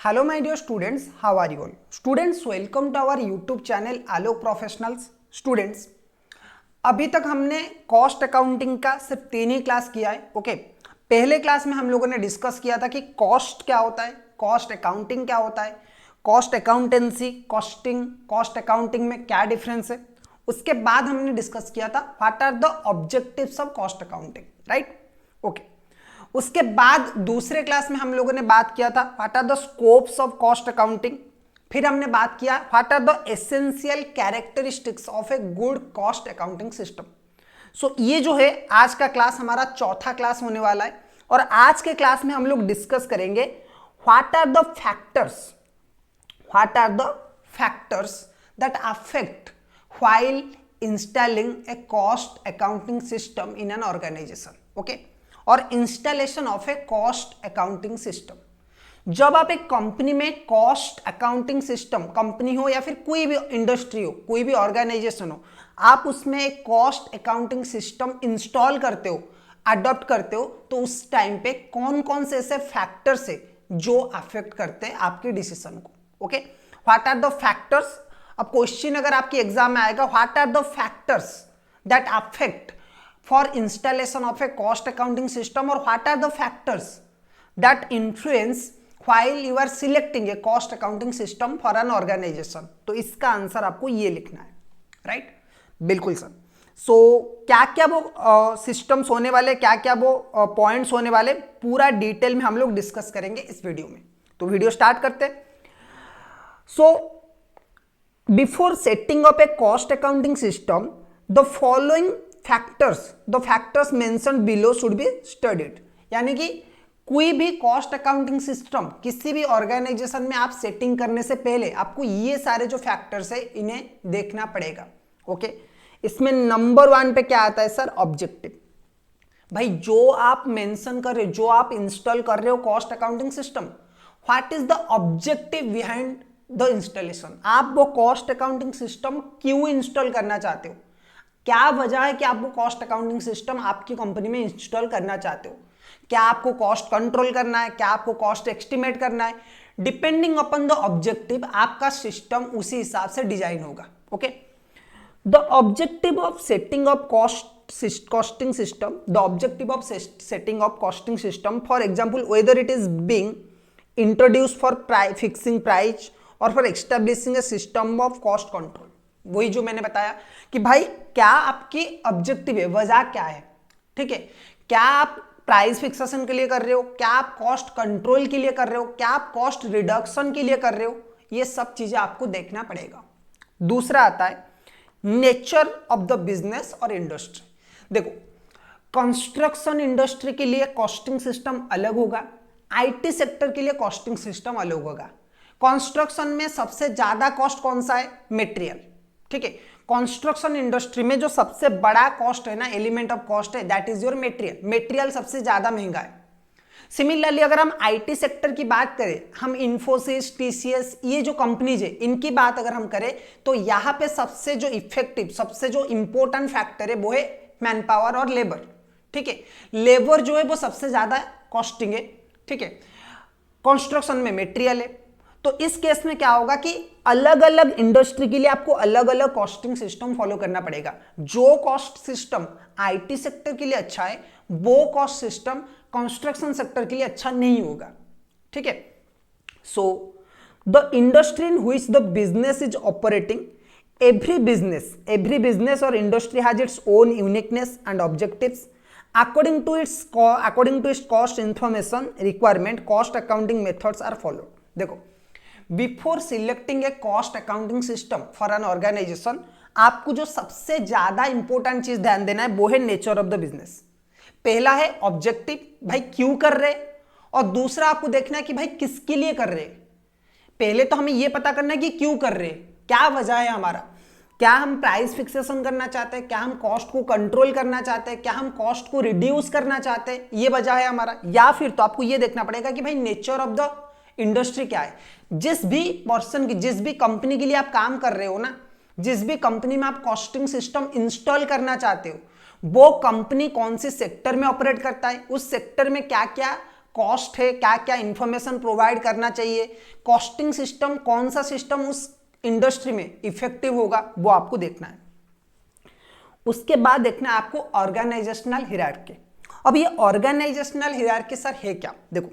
Hello my dear students, how are you all? Students, welcome to our YouTube channel Alok Professionals. Students, अभी तक हमने cost accounting का सिर्फ 3 ही class किया है. ओके, पहले क्लास में हम लोगों ने डिस्कस किया था कि कॉस्ट क्या होता है, कॉस्ट अकाउंटिंग क्या होता है, cost accountancy, costing, cost accounting में क्या डिफरेंस है. उसके बाद हमने डिस्कस किया था what are the objectives of cost accounting, right. Okay, उसके बाद दूसरे क्लास में हम लोगों ने बात किया था what are the scopes of cost accounting. फिर हमने बात किया what are the essential characteristics of a good cost accounting system. So ये जो है आज का क्लास हमारा चौथा क्लास होने वाला है और आज के क्लास में हम लोग डिस्कस करेंगे what are the factors that affect while installing a cost accounting system in an organisation. Okay, और installation of a cost accounting system. जब आप एक कंपनी में कॉस्ट अकाउंटिंग सिस्टम, कंपनी हो या फिर कोई भी इंडस्ट्री हो, कोई भी ऑर्गेनाइजेशन हो, आप उसमें एक कॉस्ट अकाउंटिंग सिस्टम इंस्टॉल करते हो, अडॉप्ट करते हो, तो उस टाइम पे कौन कौन से ऐसे फैक्टर्स है जो अफेक्ट करते हैं आपके डिसीजन को. Okay, what are the factors. अब क्वेश्चन अगर आपके एग्जाम में आएगा what are the factors that affect for installation of a cost accounting system, or what are the factors that influence while you are selecting a cost accounting system for an organization. तो इसका answer आपको ये लिखना है, right. बिल्कुल sir. सो क्या क्या वो सिस्टम्स होने वाले, क्या क्या वो पॉइंट्स होने वाले, पूरा डिटेल में हम लोग डिस्कस करेंगे इस वीडियो में. तो वीडियो स्टार्ट करते हैं. So before setting up A cost accounting system, the following the factors mentioned below should be studied. यानी कि कोई भी कॉस्ट अकाउंटिंग सिस्टम किसी भी ऑर्गेनाइजेशन में आप सेटिंग करने से पहले आपको ये सारे जो फैक्टर्स है इन्हें देखना पड़ेगा. ओके, इसमें नंबर 1 पे क्या आता है सर? ऑब्जेक्टिव. भाई जो आप मेंशन कर रहे हो, जो आप इंस्टॉल कर रहे हो cost accounting system, what is the objective behind the installation. आप वो कॉस्ट अकाउंटिंग सिस्टम क्यों इंस्टॉल करना चाहते हो, क्या वजह है कि आप वो कॉस्ट अकाउंटिंग सिस्टम आपकी कंपनी में इंस्टॉल करना चाहते हो. क्या आपको कॉस्ट कंट्रोल करना है, क्या आपको कॉस्ट एस्टिमेट करना है. डिपेंडिंग अपॉन द ऑब्जेक्टिव आपका सिस्टम उसी हिसाब से डिजाइन होगा. Okay, the objective of setting of costing system, the objective of setting of costing system, for example whether it is being introduced for fixing price और for establishing a system of cost control. वही जो मैंने बताया कि भाई क्या आपकी objective है, वजह क्या है. ठीक है, क्या आप प्राइस फिक्सेशन के लिए कर रहे हो, क्या आप कॉस्ट कंट्रोल के लिए कर रहे हो, क्या आप कॉस्ट रिडक्शन के लिए कर रहे हो, ये सब चीजें आपको देखना पड़ेगा. दूसरा आता है नेचर ऑफ द बिजनेस और इंडस्ट्री. देखो, कंस्ट्रक्शन इंडस्ट्री के लिए कॉस्टिंग सिस्टम अलग होगा, आईटी सेक्टर के लिए कॉस्टिंग सिस्टम अलग होगा. कंस्ट्रक्शन में सबसे ज्यादा कॉस्ट कौन सा है? मटेरियल. ठीक है, कंस्ट्रक्शन इंडस्ट्री में जो सबसे बड़ा कॉस्ट है ना, एलिमेंट ऑफ कॉस्ट है, that is your material. Material सबसे ज्यादा महंगा है. सिमिलरली अगर हम आईटी सेक्टर की बात करें, हम इन्फोसिस, टीसीएस, ये जो कंपनीज है, इनकी बात अगर हम करें तो यहां पे सबसे जो इफेक्टिव, सबसे जो इंपॉर्टेंट फैक्टर है वो है मैन पावर और लेबर. ठीक है, लेबर जो है वो सबसे ज्यादा कॉस्टिंग है. ठीक है, कंस्ट्रक्शन में मटेरियल है. तो इस केस में क्या होगा कि अलग अलग इंडस्ट्री के लिए आपको अलग अलग कॉस्टिंग सिस्टम फॉलो करना पड़ेगा. जो कॉस्ट सिस्टम आईटी सेक्टर के लिए अच्छा है, वो कॉस्ट सिस्टम कंस्ट्रक्शन सेक्टर के लिए अच्छा नहीं होगा. ठीक है, so the industry in which the business is operating, every business और industry has its own uniqueness and objectives. according to its cost information requirement, cost accounting methods are followed. देखो, before selecting a cost accounting system for an organisation, आपको जो सबसे ज्यादा important चीज ध्यान देना है वो है नेचर ऑफ द बिजनेस. पहला है ऑब्जेक्टिव, भाई क्यों कर रहे, और दूसरा आपको देखना है कि भाई किसके लिए कर रहे. पहले तो हमें यह पता करना है कि क्यों कर रहे, क्या वजह है हमारा. क्या हम प्राइस फिक्सेशन करना चाहते हैं, क्या हम कॉस्ट को कंट्रोल करना चाहते हैं, क्या हम कॉस्ट को रिड्यूस करना चाहते हैं, ये वजह है हमारा. या फिर तो आपको यह देखना पड़ेगा कि भाई नेचर ऑफ द इंडस्ट्री क्या है. जिस भी पर्सन की, जिस भी कंपनी के लिए आप काम कर रहे हो ना, जिस भी कंपनी में आप कॉस्टिंग सिस्टम इंस्टॉल करना चाहते हो, वो कंपनी कौन से सेक्टर में ऑपरेट करता है, उस सेक्टर में क्या क्या कॉस्ट है, क्या क्या इंफॉर्मेशन प्रोवाइड करना चाहिए, कॉस्टिंग सिस्टम कौन सा सिस्टम उस इंडस्ट्री में इफेक्टिव होगा, वो आपको देखना है। उसके बाद देखना है आपको ऑर्गेनाइजेशनल हियरार्की। अब ये ऑर्गेनाइजेशनल हियरार्की सर है क्या, देखो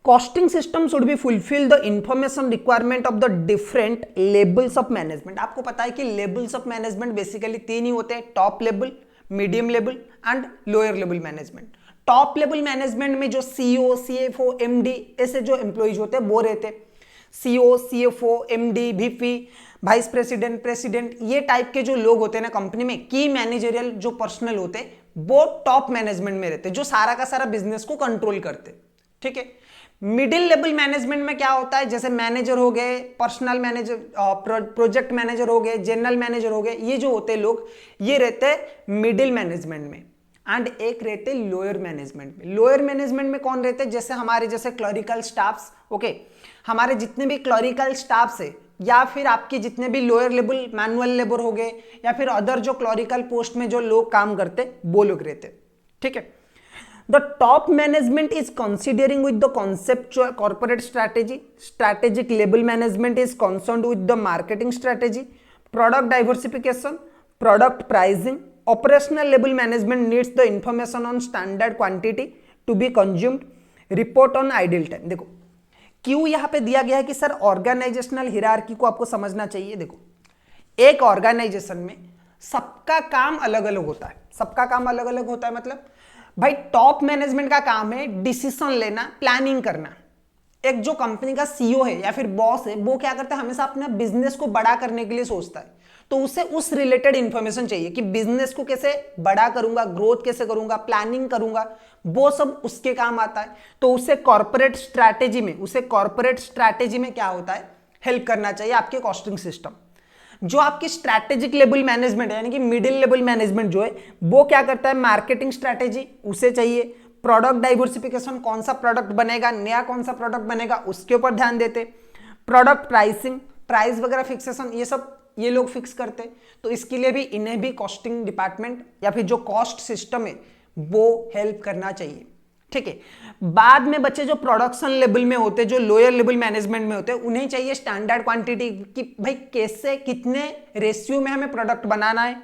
costing system should be fulfil the information requirement of the different levels of management. आपको पता है कि लेवल्स ऑफ मैनेजमेंट बेसिकली 3 ही होते हैं, top level, medium level and lower level management. Top level management में जो सीईओ, सीएफओ, एमडी ऐसे जो एम्प्लॉइज होते हैं वो रहते हैं। CEO, CFO, MD, VP, vice president, president, ये टाइप के जो लोग होते हैं ना कंपनी में, की मैनेजरियल जो पर्सनल होते हैं वो टॉप मैनेजमेंट में रहते हैं, जो सारा का सारा बिजनेस को कंट्रोल करते हैं। ठीक है। मिडिल लेवल मैनेजमेंट में क्या होता है, जैसे मैनेजर हो गए, पर्सनल मैनेजर, प्रोजेक्ट मैनेजर हो गए, जनरल मैनेजर हो गए, ये जो होते हैं लोग ये रहते हैं मिडिल मैनेजमेंट में। एंड एक रहते लोअर मैनेजमेंट में। लोअर मैनेजमेंट में कौन रहते हैं, जैसे हमारे जैसे क्लरिकल स्टाफ्स, ओके, हमारे जितने भी क्लरिकल स्टाफ्स है या फिर आपके जितने भी लोअर लेवल मैनुअल लेबर हो गए या फिर अदर जो क्लरिकल पोस्ट में जो लोग काम करते वो लोग रहते। ठीक है। The top management is considering with the conceptual corporate strategy. Strategic level management is concerned with the marketing strategy, product diversification, product pricing. Operational level management needs the information on standard quantity to be consumed, report on idle time. देखो क्यों यहाँ पे दिया गया है कि sir organisational hierarchy को आपको समझना चाहिए। देखो एक ऑर्गेनाइजेशन में सबका काम अलग अलग होता है, सबका काम अलग अलग होता है, मतलब भाई टॉप मैनेजमेंट का काम है डिसीजन लेना, प्लानिंग करना। एक जो कंपनी का सीईओ है या फिर बॉस है वो क्या करता है, हमेशा अपने बिजनेस को बड़ा करने के लिए सोचता है, तो उसे उस रिलेटेड इंफॉर्मेशन चाहिए कि बिजनेस को कैसे बड़ा करूंगा, ग्रोथ कैसे करूंगा, प्लानिंग करूंगा, वो सब उसके काम आता है। तो उसे कॉर्पोरेट स्ट्रैटेजी में क्या होता है, हेल्प करना चाहिए आपके कॉस्टिंग सिस्टम। जो आपकी स्ट्रैटेजिक लेवल मैनेजमेंट है यानी कि मिडिल लेवल मैनेजमेंट जो है वो क्या करता है, मार्केटिंग स्ट्रैटेजी उसे चाहिए, प्रोडक्ट डाइवर्सिफिकेशन कौन सा प्रोडक्ट बनेगा, नया कौन सा प्रोडक्ट बनेगा उसके ऊपर ध्यान देते, प्रोडक्ट प्राइसिंग, प्राइस वगैरह फिक्सेशन ये सब ये लोग फिक्स करते। तो इसके लिए भी इन्हें भी कॉस्टिंग डिपार्टमेंट या फिर जो कॉस्ट सिस्टम है वो हेल्प करना चाहिए। ठीक है। बाद में बच्चे जो प्रोडक्शन लेवल में होते, जो लोअर लेवल मैनेजमेंट में होते, उन्हें चाहिए स्टैंडर्ड क्वांटिटी कि भाई कैसे कितने रेशियो में हमें प्रोडक्ट बनाना है,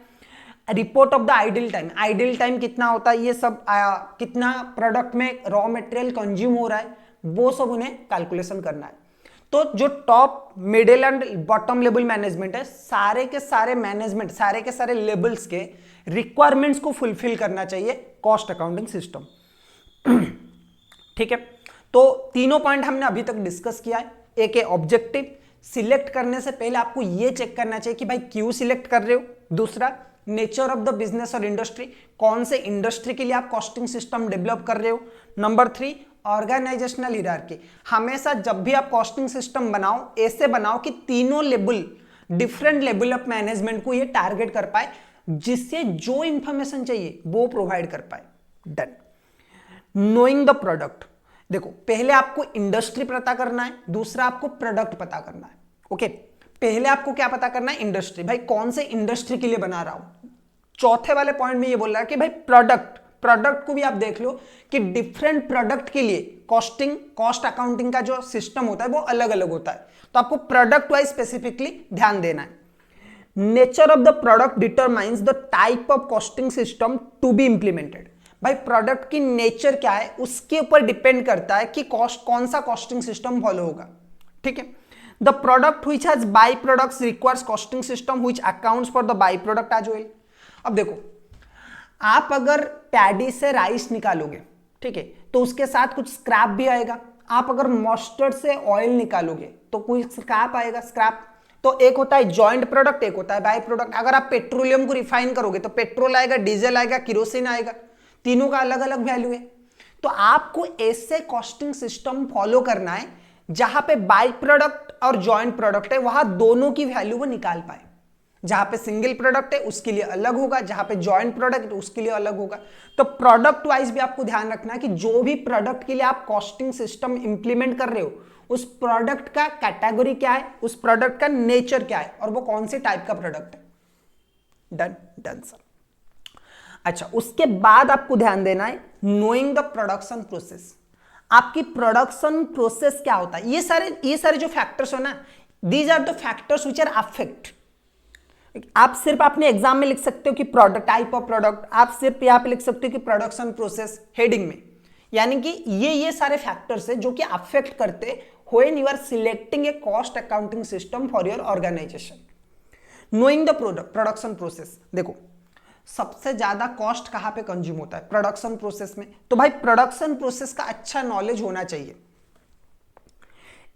report of the idle time कितना होता है, ये सब कितना प्रोडक्ट में रॉ मटेरियल कंज्यूम हो रहा है, वो सब उन्हें कैलकुलेशन करना है। तो जो top middle and bottom level management है, सारे के सारे मैनेजमेंट, सारे के सारे लेवल्स के रिक्वायरमेंट्स को फुलफिल करना चाहिए कॉस्ट अकाउंटिंग सिस्टम। ठीक है। तो तीनों पॉइंट हमने अभी तक डिस्कस किया है। एक है ऑब्जेक्टिव, सिलेक्ट करने से पहले आपको यह चेक करना चाहिए कि भाई क्यों सिलेक्ट कर रहे हो। दूसरा, नेचर ऑफ द बिजनेस और इंडस्ट्री, कौन से इंडस्ट्री के लिए आप कॉस्टिंग सिस्टम डेवलप कर रहे हो। नंबर 3, ऑर्गेनाइजेशनल हियरार्की, हमेशा जब भी आप कॉस्टिंग सिस्टम बनाओ ऐसे बनाओ कि तीनों level, different level of management को ये टारगेट कर पाए, जिससे जो इंफॉर्मेशन चाहिए वो प्रोवाइड कर पाए। डन। नोइंग द प्रोडक्ट, देखो पहले आपको इंडस्ट्री पता करना है, दूसरा आपको प्रोडक्ट पता करना है। ओके, पहले आपको क्या पता करना है, इंडस्ट्री, भाई कौन से इंडस्ट्री के लिए बना रहा हूं। चौथे वाले पॉइंट में ये बोल रहा है कि भाई प्रोडक्ट को भी आप देख लो कि डिफरेंट प्रोडक्ट के लिए कॉस्ट अकाउंटिंग का जो सिस्टम होता है वो अलग अलग होता है, तो आपको प्रोडक्ट वाइज स्पेसिफिकली ध्यान देना है। Nature of the product determines the type of costing system to be implemented, भाई प्रोडक्ट की नेचर क्या है उसके ऊपर डिपेंड करता है कि कौन सा कॉस्टिंग सिस्टम फॉलो होगा। ठीक है। The product which has by products requires costing system which accounts for the by product as well. अब देखो आप अगर पैडी से राइस निकालोगे, ठीक है, तो उसके साथ कुछ स्क्रैप भी आएगा। आप अगर मस्टर्ड से ऑयल निकालोगे तो कोई स्क्रैप आएगा, स्क्रैप। तो एक होता है जॉइंट प्रोडक्ट, एक होता है बाई प्रोडक्ट। अगर आप पेट्रोलियम को रिफाइन करोगे तो पेट्रोल आएगा, डीजल आएगा, किरोसिन आएगा, तीनों का अलग अलग वैल्यू है। तो आपको ऐसे कॉस्टिंग सिस्टम फॉलो करना है जहां पे बाई प्रोडक्ट और जॉइंट प्रोडक्ट है वहां दोनों की वैल्यू वो निकाल पाए। जहां पे सिंगल प्रोडक्ट है उसके लिए अलग होगा, जहां पे जॉइंट प्रोडक्ट उसके लिए अलग होगा। तो प्रोडक्ट वाइज भी आपको ध्यान रखना है कि जो भी प्रोडक्ट के लिए आप कॉस्टिंग सिस्टम इंप्लीमेंट कर रहे हो उस प्रोडक्ट का कैटेगरी क्या है, उस प्रोडक्ट का नेचर क्या है और वो कौन से टाइप का प्रोडक्ट है। Done sir. अच्छा, उसके बाद आपको ध्यान देना है नोइंग द प्रोडक्शन प्रोसेस। आपकी प्रोडक्शन प्रोसेस क्या होता है, ये सारे जो फैक्टर्स हो ना, these are the factors which are affect. आप सिर्फ अपने एग्जाम में लिख सकते हो कि प्रोडक्ट, टाइप ऑफ प्रोडक्ट, आप सिर्फ यहाँ पे लिख सकते हो कि प्रोडक्शन प्रोसेस हेडिंग में, यानी कि ये सारे फैक्टर्स है जो कि अफेक्ट करते when you are selecting a cost accounting system for your organisation. Knowing the production process, देखो सबसे ज्यादा कॉस्ट कहां पे कंज्यूम होता है, प्रोडक्शन प्रोसेस में। तो भाई प्रोडक्शन प्रोसेस का अच्छा नॉलेज होना चाहिए।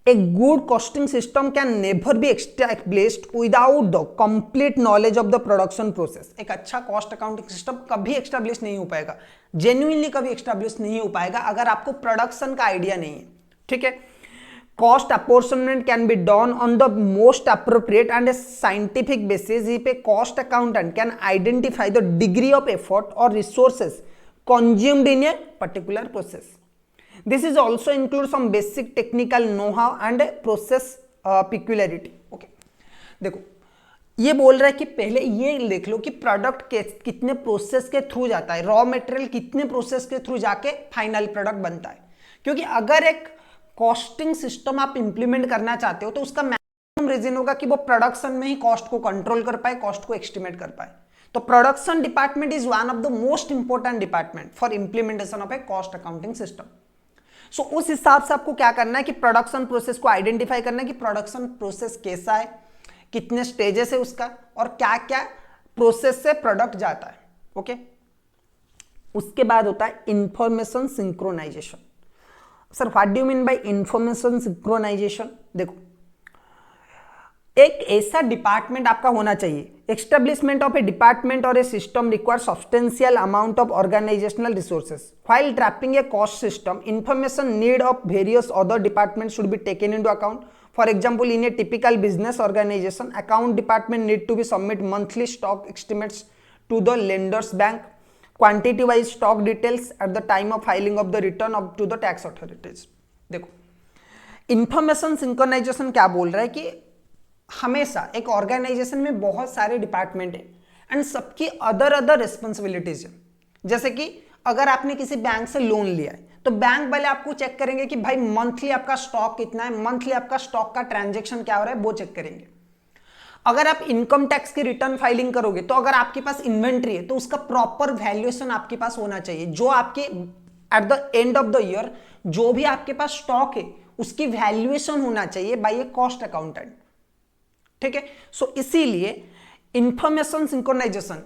A good costing system can never be established without the complete knowledge of the production process। एक अच्छा कॉस्ट अकाउंटिंग सिस्टम कभी एस्टेब्लिश नहीं हो पाएगा, जेन्युइनली कभी एस्टेब्लिश नहीं हो पाएगा अगर आपको प्रोडक्शन का आइडिया नहीं है, ठीक है। Cost apportionment can be done on the most appropriate and a scientific basis if a cost accountant can identify the degree of effort or resources consumed in a particular process. This is also include some basic technical know-how and process peculiarity. Okay, देखो ये बोल रहा है कि पहले ये देख लो कि प्रोडक्ट के कितने प्रोसेस के थ्रू जाता है, रॉ मटेरियल कितने प्रोसेस के थ्रू जाके फाइनल प्रोडक्ट बनता है। क्योंकि अगर एक कॉस्टिंग सिस्टम आप इंप्लीमेंट करना चाहते हो तो उसका मैक्सिमम रीजन होगा कि वो प्रोडक्शन में ही कॉस्ट को कंट्रोल कर पाए, कॉस्ट को एस्टिमेट कर पाए। तो production department is one of the most important department for implementation of a cost accounting system. So उस हिसाब से आपको क्या करना है कि प्रोडक्शन प्रोसेस को आइडेंटिफाई करना है कि प्रोडक्शन प्रोसेस कैसा है, कितने स्टेजेस है उसका, और क्या क्या प्रोसेस से प्रोडक्ट जाता है। ओके, उसके बाद होता है information synchronisation. Sir what do you mean by information synchronisation? देखो एक ऐसा डिपार्टमेंट आपका होना चाहिए, एस्टेब्लिशमेंट ऑफ ए डिपार्टमेंट और a system require substantial amount of organisational resources while drafting a cost system. Information need of various other department should be taken into account. For example, in a typical business organization, account department need to be submit monthly stock estimates to the lender's bank, quantity wise stock details at the time of filing of the return up to the tax authorities। देखो information synchronisation क्या बोल रहा है कि हमेशा एक organisation में बहुत सारे डिपार्टमेंट है एंड सबकी अदर रिस्पॉन्सिबिलिटीज है। जैसे कि अगर आपने किसी बैंक से लोन लिया है तो बैंक वाले आपको चेक करेंगे कि भाई मंथली आपका स्टॉक कितना है, मंथली आपका स्टॉक का ट्रांजैक्शन क्या हो रहा है, वो चेक करेंगे। अगर आप इनकम टैक्स की रिटर्न फाइलिंग करोगे तो अगर आपके पास इन्वेंट्री है तो उसका प्रॉपर वैल्यूएशन आपके पास होना चाहिए। जो आपके at the end of the year जो भी आपके पास स्टॉक है उसकी वैल्यूएशन होना चाहिए बाय ए कॉस्ट अकाउंटेंट, ठीक है। सो इसीलिए इंफॉर्मेशन सिंक्रोनाइजेशन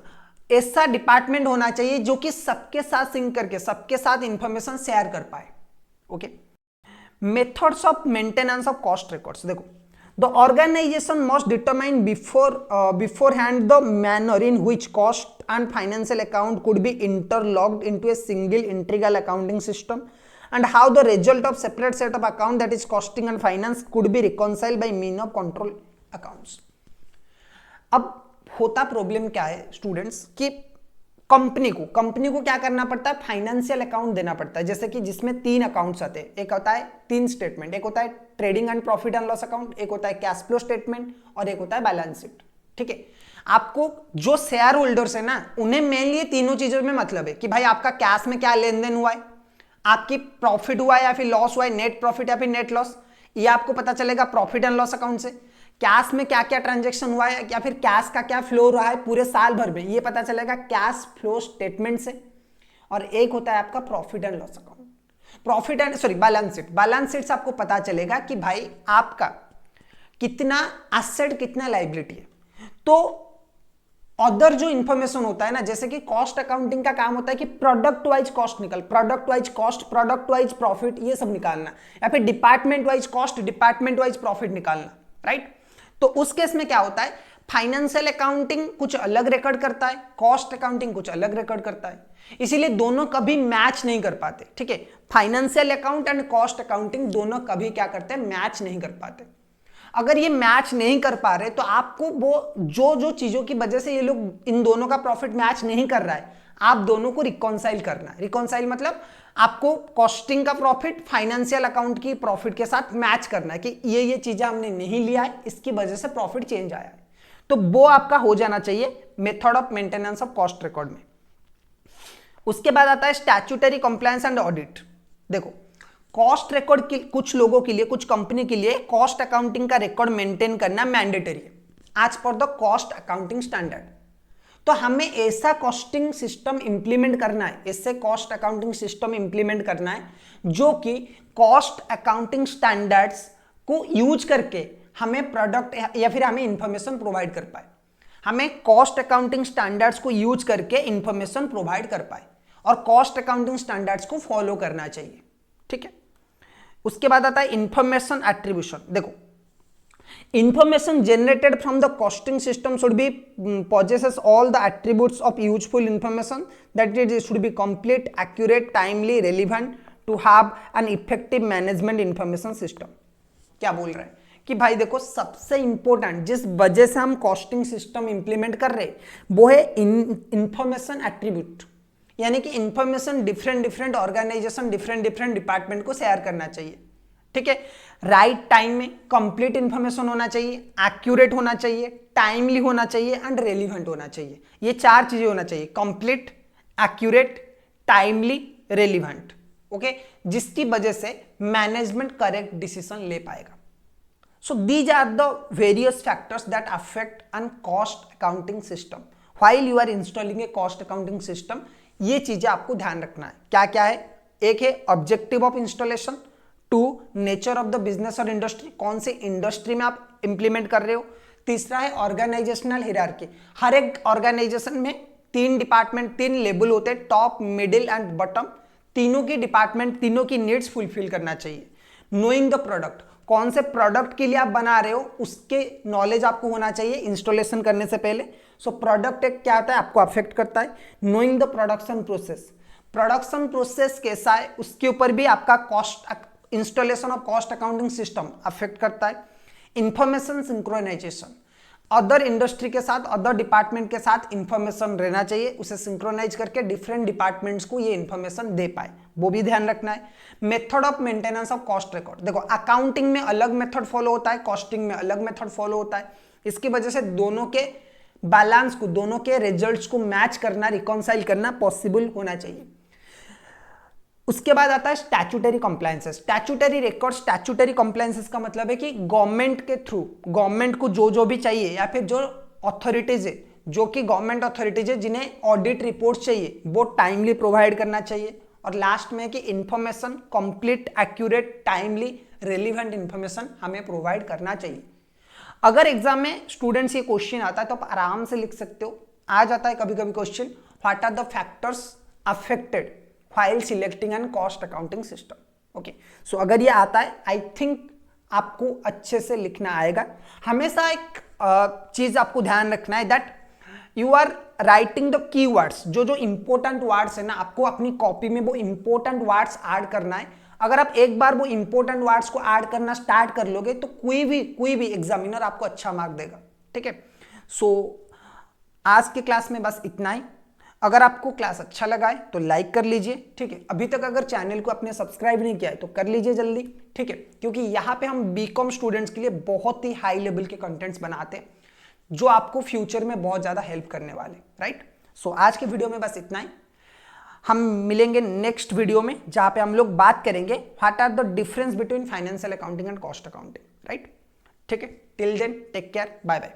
ऐसा डिपार्टमेंट होना चाहिए जो कि सबके साथ सिंक करके सबके साथ इंफॉर्मेशन शेयर कर पाए। Okay, methods of maintenance of cost records. देखो the organisation must determine beforehand the manner in which cost and financial account could be interlocked into a single integral accounting system and how the result of separate set of account that is costing and finance could be reconciled by mean of control accounts। अब होता problem क्या है students कि company को क्या करना पड़ता है, फाइनेंशियल अकाउंट देना पड़ता है। जैसे कि जिसमें 3 अकाउंट्स आते हैं, एक होता है 3 स्टेटमेंट, एक होता है trading and profit and loss account, एक होता है कैश फ्लो स्टेटमेंट और एक होता है बैलेंस शीट, ठीक है। आपको जो शेयर होल्डर्स है ना उन्हें मेनली तीनों चीजों में मतलब है कि भाई आपका कैश में क्या लेन देन हुआ है, आपकी प्रॉफिट हुआ है या फिर लॉस हुआ है, नेट प्रॉफिट या फिर नेट लॉस, ये आपको पता चलेगा प्रॉफिट एंड लॉस अकाउंट से। कैश में क्या क्या ट्रांजैक्शन हुआ है या फिर कैश का क्या फ्लो रहा है पूरे साल भर में, ये पता चलेगा कैश फ्लो स्टेटमेंट से। और एक होता है आपका profit and loss account, balance sheet से आपको पता चलेगा कि भाई आपका कितना एसेट कितना लायबिलिटी है। तो अदर जो इंफॉर्मेशन होता है ना, जैसे कि कॉस्ट अकाउंटिंग का काम होता है कि product wise cost product wise cost, product wise profit, ये सब निकालना, या फिर department wise cost, department wise profit निकालना, राइट। तो उस केस में क्या होता है, फाइनेंशियल अकाउंटिंग कुछ अलग रिकॉर्ड करता है, कॉस्ट अकाउंटिंग कुछ अलग रिकॉर्ड करता है, इसीलिए दोनों कभी मैच नहीं कर पाते, ठीक है। Financial account and cost accounting दोनों कभी क्या करते हैं, मैच नहीं कर पाते। अगर ये मैच नहीं कर पा रहे तो आपको वो जो चीजों की वजह से ये लोग इन दोनों का प्रॉफिट मैच नहीं कर रहा है, आप दोनों को रिकॉन्साइल करना है। रिकॉन्साइल मतलब आपको कॉस्टिंग का प्रॉफिट फाइनेंशियल अकाउंट की प्रॉफिट के साथ मैच करना है कि ये चीजें हमने नहीं लिया है, इसकी वजह से प्रॉफिट चेंज आया है। तो वो आपका हो जाना चाहिए method of maintenance of cost record में। उसके बाद आता है स्टैट्यूटरी कंप्लायंस एंड ऑडिट। देखो कॉस्ट रिकॉर्ड की कुछ लोगों के लिए, कुछ कंपनी के लिए कॉस्ट अकाउंटिंग का रिकॉर्ड मेंटेन करना मैंडेटरी है as per the cost accounting standard. तो हमें ऐसा कॉस्टिंग सिस्टम इंप्लीमेंट करना है, ऐसे कॉस्ट अकाउंटिंग सिस्टम इंप्लीमेंट करना है जो कि कॉस्ट अकाउंटिंग स्टैंडर्ड्स को यूज करके हमें प्रोडक्ट या फिर हमें इंफॉर्मेशन प्रोवाइड कर पाए, हमें कॉस्ट अकाउंटिंग स्टैंडर्ड्स को यूज करके इंफॉर्मेशन प्रोवाइड कर पाए और कॉस्ट अकाउंटिंग स्टैंडर्ड्स को फॉलो करना चाहिए। ठीक है, उसके बाद आता है इंफॉर्मेशन एट्रीब्यूशन। देखो, information generated from the costing system should be possesses all the attributes of useful information, that it should be complete, accurate, timely, relevant to have an effective management information system। क्या बोल रहे हैं कि भाई देखो, सबसे important जिस वजह से हम कॉस्टिंग सिस्टम इंप्लीमेंट कर रहे हैं वो है इंफॉर्मेशन एट्रीब्यूट, यानी कि information different organisation, different department को शेयर करना चाहिए। ठीक है, राइट टाइम में कंप्लीट इंफॉर्मेशन होना चाहिए, एक्यूरेट होना चाहिए, टाइमली होना चाहिए एंड रेलिवेंट होना चाहिए। ये 4 चीजें होना चाहिए, complete, accurate, timely, relevant. Okay, जिसकी वजह से मैनेजमेंट करेक्ट डिसीजन ले पाएगा। So these are the various factors that affect an cost accounting system while you are installing a cost accounting system. ये चीजें आपको ध्यान रखना है। क्या क्या है? एक है objective of installation, 2 nature of the business और इंडस्ट्री, कौन से इंडस्ट्री में आप इंप्लीमेंट कर रहे हो। तीसरा है ऑर्गेनाइजेशनल हियरार्की, हर एक ऑर्गेनाइजेशन में 3 डिपार्टमेंट, 3 लेवल होते हैं, टॉप, मिडिल एंड बॉटम। तीनों की डिपार्टमेंट, तीनों की नीड्स फुलफिल करना चाहिए। नोइंग द प्रोडक्ट, कौन से प्रोडक्ट के लिए आप बना रहे हो उसके नॉलेज आपको होना चाहिए इंस्टॉलेशन करने से पहले। सो प्रोडक्ट एक क्या होता है, आपको अफेक्ट करता है। Knowing the production process, production process कैसा है उसके ऊपर भी आपका cost installation of cost accounting system affect करता है। इंफॉर्मेशन सिंक्रोनाइजेशन, अदर इंडस्ट्री के साथ, अदर डिपार्टमेंट के साथ इंफॉर्मेशन रहना चाहिए, उसे सिंक्रोनाइज करके डिफरेंट डिपार्टमेंट्स को ये इंफॉर्मेशन दे पाए, वो भी ध्यान रखना है। Method of maintenance of cost record, देखो अकाउंटिंग में अलग मेथड फॉलो होता है, कॉस्टिंग में अलग मेथड फॉलो होता है। इसकी वजह से दोनों के बैलेंस को, दोनों के रिजल्ट्स को मैच करना, रिकॉन्साइल करना पॉसिबल होना चाहिए। उसके बाद आता है statutory compliances, statutory record. Statutory compliances का मतलब है कि गवर्नमेंट के थ्रू, गवर्नमेंट को जो भी चाहिए या फिर जो अथॉरिटीज है, जो कि गवर्नमेंट अथॉरिटीज है जिन्हें ऑडिट रिपोर्ट चाहिए, वो टाइमली प्रोवाइड करना चाहिए। और लास्ट में कि information complete, accurate, timely, relevant information हमें प्रोवाइड करना चाहिए। अगर एग्जाम में स्टूडेंट्स ये क्वेश्चन आता है तो आप आराम से लिख सकते हो। आ जाता है कभी कभी question, what are the factors affected while selecting an cost accounting system। Okay, so अगर ये आता है, आई थिंक आपको अच्छे से लिखना आएगा। हमेशा एक चीज आपको ध्यान रखना है that you are writing the keywords, जो इंपॉर्टेंट वर्ड्स है ना, आपको अपनी कॉपी में वो इंपॉर्टेंट वर्ड्स ऐड करना है। अगर आप एक बार वो इंपॉर्टेंट वर्ड्स को ऐड करना स्टार्ट कर लोगे तो कोई भी एग्जामिनर आपको अच्छा मार्क देगा। ठीक है, सो आज की क्लास में बस इतना ही। अगर आपको क्लास अच्छा लगा है तो लाइक कर लीजिए। ठीक है, अभी तक अगर चैनल को आपने सब्सक्राइब नहीं किया है तो कर लीजिए जल्दी। ठीक है, क्योंकि यहाँ पे हम बीकॉम स्टूडेंट्स के लिए बहुत ही हाई लेवल के कंटेंट्स बनाते हैं जो आपको फ्यूचर में बहुत ज़्यादा हेल्प करने वाले। राइट, सो आज के वीडियो में बस इतना ही। हम मिलेंगे नेक्स्ट वीडियो में जहाँ पे हम लोग बात करेंगे what are the difference between financial accounting and cost accounting. Right, ठीक है, till then take care, bye bye.